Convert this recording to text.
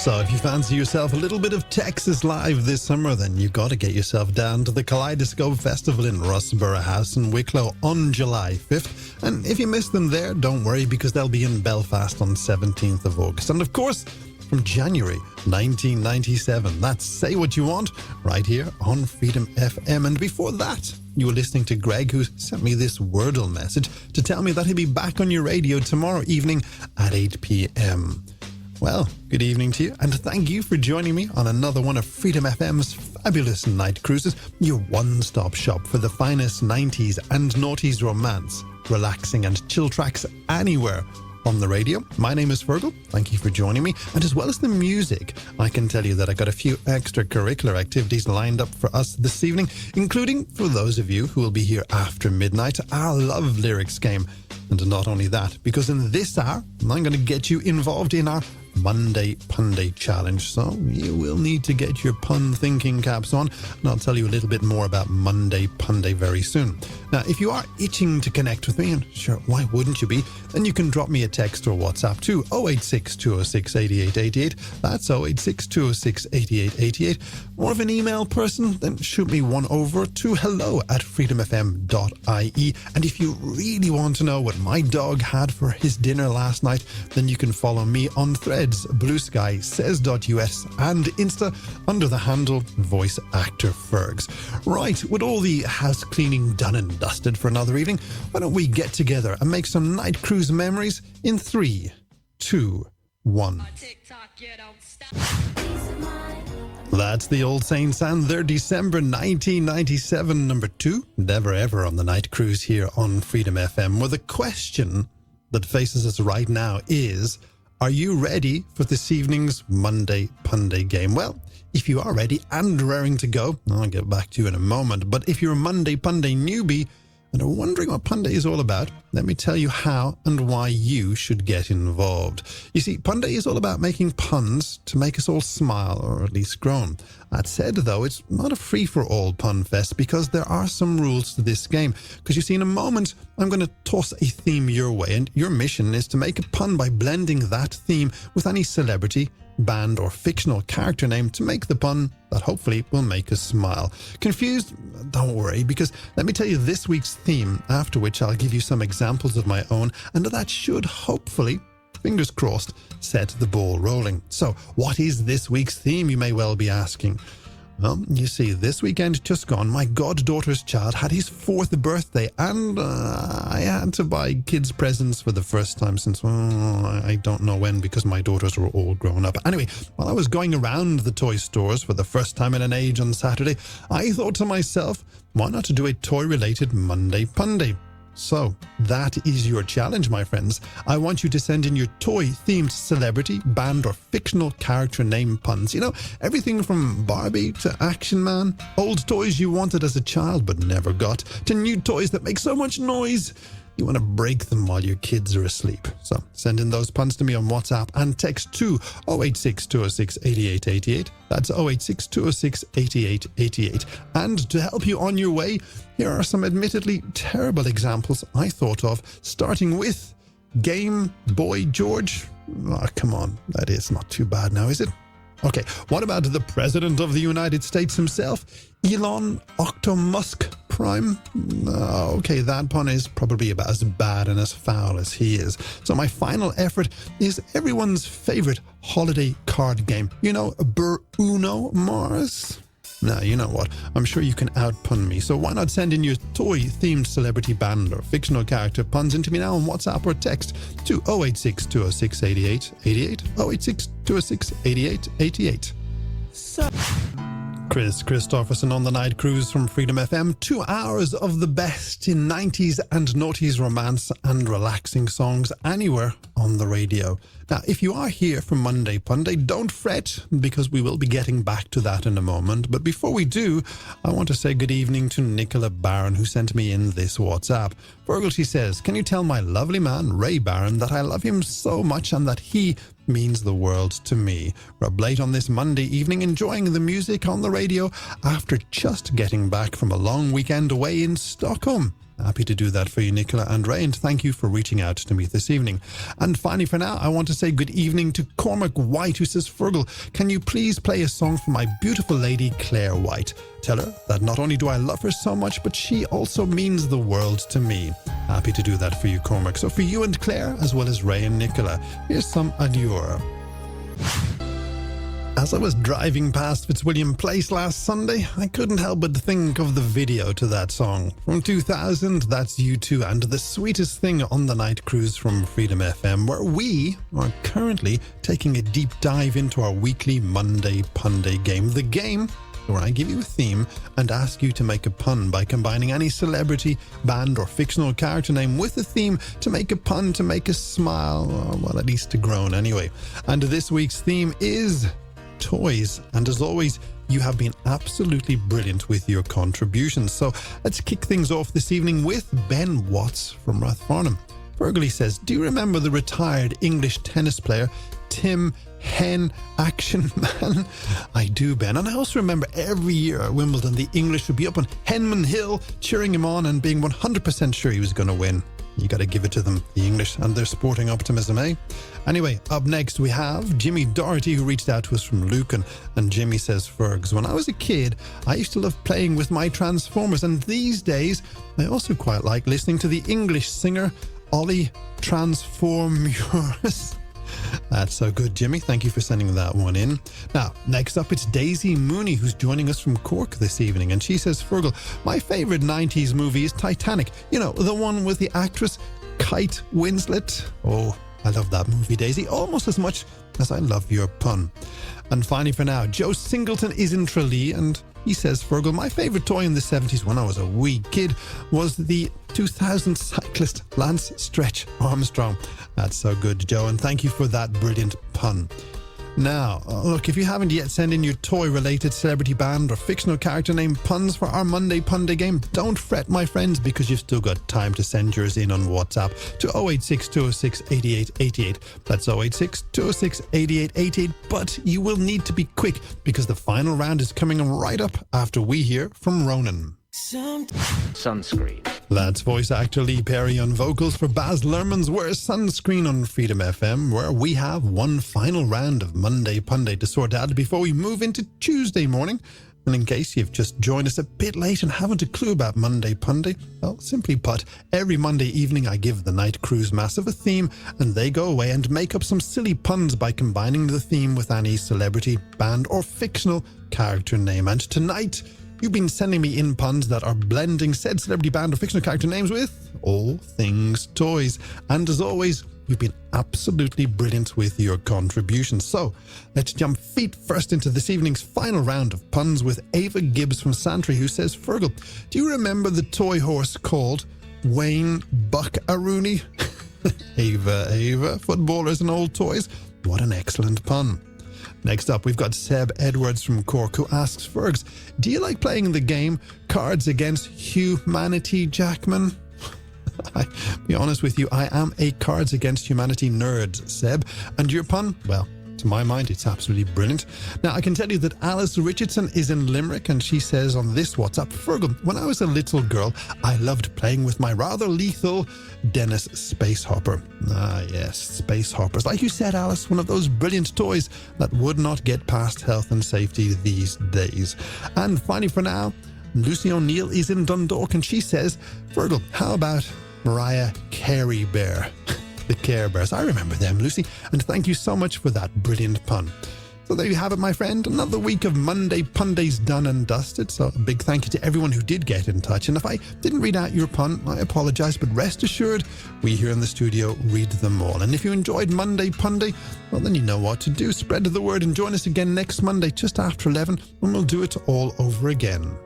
So if you fancy yourself a little bit of Texas Live this summer, then you've got to get yourself down to the Kaleidoscope Festival in Russborough House in Wicklow on July 5th. And if you miss them there, don't worry, because they'll be in Belfast on 17th of August. And of course, from January 1997, that's Say What You Want, right here on Freedom FM. And before that, you were listening to Greg, who sent me this Wordle message to tell me that he'll be back on your radio tomorrow evening at 8 p.m. Well, good evening to you, and thank you for joining me on another one of Freedom FM's fabulous night cruises, your one-stop shop for the finest 90s and noughties romance, relaxing and chill tracks anywhere on the radio. My name is Feargal. Thank you for joining me. And as well as the music, I can tell you that I got a few extracurricular activities lined up for us this evening, including, for those of you who will be here after midnight, our Love Lyrics game. And not only that, because in this hour, I'm going to get you involved in our Monday Punday challenge. So you will need to get your pun thinking caps on, and I'll tell you a little bit more about Monday Punday very soon. Now, if you are itching to connect with me, and sure, why wouldn't you be, then you can drop me a text or WhatsApp to 086 206 8888. That's 086 206 8888. More of an email person, then shoot me one over to hello@freedomfm.ie. And if you really want to know what my dog had for his dinner last night, then you can follow me on Threads, Blue Sky, says.us, and Insta under the handle Voice Actor Fergs. Right, with all the house cleaning done and dusted for another evening, why don't we get together and make some night cruise memories in 3, 2, 1. That's the Old Saints and their December 1997 number 2, Never Ever on the Night Cruise here on Freedom FM, where the question that faces us right now is, are you ready for this evening's Monday Punday game? Well, if you are ready and raring to go, I'll get back to you in a moment. But if you're a Monday Punday newbie and are wondering what Punday is all about, let me tell you how and why you should get involved. You see, Punday is all about making puns to make us all smile, or at least groan. That said, though, it's not a free-for-all pun fest, because there are some rules to this game. Because you see, in a moment, I'm going to toss a theme your way, and your mission is to make a pun by blending that theme with any celebrity, band, or fictional character name to make the pun that hopefully will make us smile. Confused? Don't worry, because let me tell you this week's theme, after which I'll give you some examples of my own, and that should hopefully, fingers crossed, set the ball rolling. So, what is this week's theme, you may well be asking? Well, you see, this weekend just gone, my goddaughter's child had his 4th birthday, and I had to buy kids presents for the first time since, I don't know when, because my daughters were all grown up. Anyway, while I was going around the toy stores for the first time in an age on Saturday, I thought to myself, why not do a toy-related Monday Punday? So, that is your challenge, my friends. I want you to send in your toy-themed celebrity, band, or fictional character name puns. You know, everything from Barbie to Action Man, old toys you wanted as a child but never got, to new toys that make so much noise you want to break them while your kids are asleep. So, send in those puns to me on WhatsApp and text to 086 206 8888. That's 086 206 8888. And to help you on your way, here are some admittedly terrible examples I thought of, starting with Game Boy George. Oh, come on, that is not too bad now, is it? Okay, what about the President of the United States himself, Elon Octomusk Prime? Okay, that pun is probably about as bad and as foul as he is. So my final effort is everyone's favorite holiday card game. You know, Bruno Mars? Now, you know what? I'm sure you can outpun me, so why not send in your toy-themed celebrity, band, or fictional character puns into me now on WhatsApp or text to 086 206 8888, 086 206 8888. Chris Christopherson on the night cruise from Freedom FM. 2 hours of the best in 90s and noughties romance and relaxing songs anywhere on the radio. Now, if you are here for Monday Punday, don't fret, because we will be getting back to that in a moment. But before we do, I want to say good evening to Nicola Barron, who sent me in this WhatsApp. Feargal, she says, can you tell my lovely man, Ray Barron, that I love him so much and that he means the world to me. We're up late on this Monday evening enjoying the music on the radio after just getting back from a long weekend away in Stockholm. Happy to do that for you, Nicola and Ray, and thank you for reaching out to me this evening. And finally, for now, I want to say good evening to Cormac White, who says, Feargal, can you please play a song for my beautiful lady, Claire White? Tell her that not only do I love her so much, but she also means the world to me. Happy to do that for you, Cormac. So for you and Claire, as well as Ray and Nicola, here's some Allure. As I was driving past Fitzwilliam Place last Sunday, I couldn't help but think of the video to that song. From 2000, that's U2 and The Sweetest Thing on the Night Cruise from Freedom FM, where we are currently taking a deep dive into our weekly Monday Punday game. The game where I give you a theme and ask you to make a pun by combining any celebrity, band or fictional character name with a theme to make a pun, to make a smile, or well, at least to groan anyway. And this week's theme is toys, and as always, you have been absolutely brilliant with your contributions. So let's kick things off this evening with Ben Watts from Rathfarnham. Fergal says, do you remember the retired English tennis player Tim Hen Action Man? I do, Ben, and I also remember every year at Wimbledon the English would be up on Henman Hill cheering him on and being 100% sure he was going to win. You got to give it to them, the English and their sporting optimism, eh? Anyway, up next we have Jimmy Doherty, who reached out to us from Lucan. And Jimmy says, Fergs, when I was a kid, I used to love playing with my Transformers. And these days, I also quite like listening to the English singer Ollie Transformers. That's so good, Jimmy. Thank you for sending that one in. Now, next up, it's Daisy Mooney, who's joining us from Cork this evening. And she says, Fergal, my favourite 90s movie is Titanic. You know, the one with the actress Kate Winslet. Oh, I love that movie, Daisy, almost as much as I love your pun. And finally for now, Joe Singleton is in Tralee, and he says, Fergal, my favourite toy in the 70s when I was a wee kid was the 2000 cyclist Lance Stretch Armstrong. That's so good, Joe, and thank you for that brilliant pun. Now, look, if you haven't yet sent in your toy-related celebrity, band or fictional character name puns for our Monday Punday game, don't fret, my friends, because you've still got time to send yours in on WhatsApp to 086 206 8888. That's 086 206 8888, but you will need to be quick because the final round is coming right up after we hear from Ronan. Sunscreen. That's voice actor Lee Perry on vocals for Baz Luhrmann's Wear Sunscreen on Freedom FM, where we have one final round of Monday Punday to sort out before we move into Tuesday morning. And in case you've just joined us a bit late and haven't a clue about Monday Punday, well, simply put, every Monday evening I give the Night Cruise Massive a theme, and they go away and make up some silly puns by combining the theme with any celebrity, band or fictional character name. And tonight, you've been sending me in puns that are blending said celebrity, band or fictional character names with all things toys. And as always, you've been absolutely brilliant with your contributions. So let's jump feet first into this evening's final round of puns with Ava Gibbs from Santry, who says, Fergal, do you remember the toy horse called Wayne Buck-A-Rooney? Ava, footballers and old toys. What an excellent pun. Next up, we've got Seb Edwards from Cork, who asks, Fergs, do you like playing the game Cards Against Humanity, Jackman? I'll be honest with you, I am a Cards Against Humanity nerd, Seb. And your pun? Well, to my mind, it's absolutely brilliant. Now, I can tell you that Alice Richardson is in Limerick, and she says on this WhatsApp, Fergal, when I was a little girl, I loved playing with my rather lethal Dennis Space Hopper. Ah, yes, Space Hoppers. Like you said, Alice, one of those brilliant toys that would not get past health and safety these days. And finally for now, Lucy O'Neill is in Dundalk, and she says, Fergal, how about Mariah Carey Bear? The Care Bears. I remember them, Lucy, and thank you so much for that brilliant pun. So there you have it, my friend. Another week of Monday Pundays done and dusted. So a big thank you to everyone who did get in touch. And if I didn't read out your pun, I apologize, but rest assured, we here in the studio read them all. And if you enjoyed Monday Punday, well, then you know what to do. Spread the word and join us again next Monday, just after 11, when we'll do it all over again.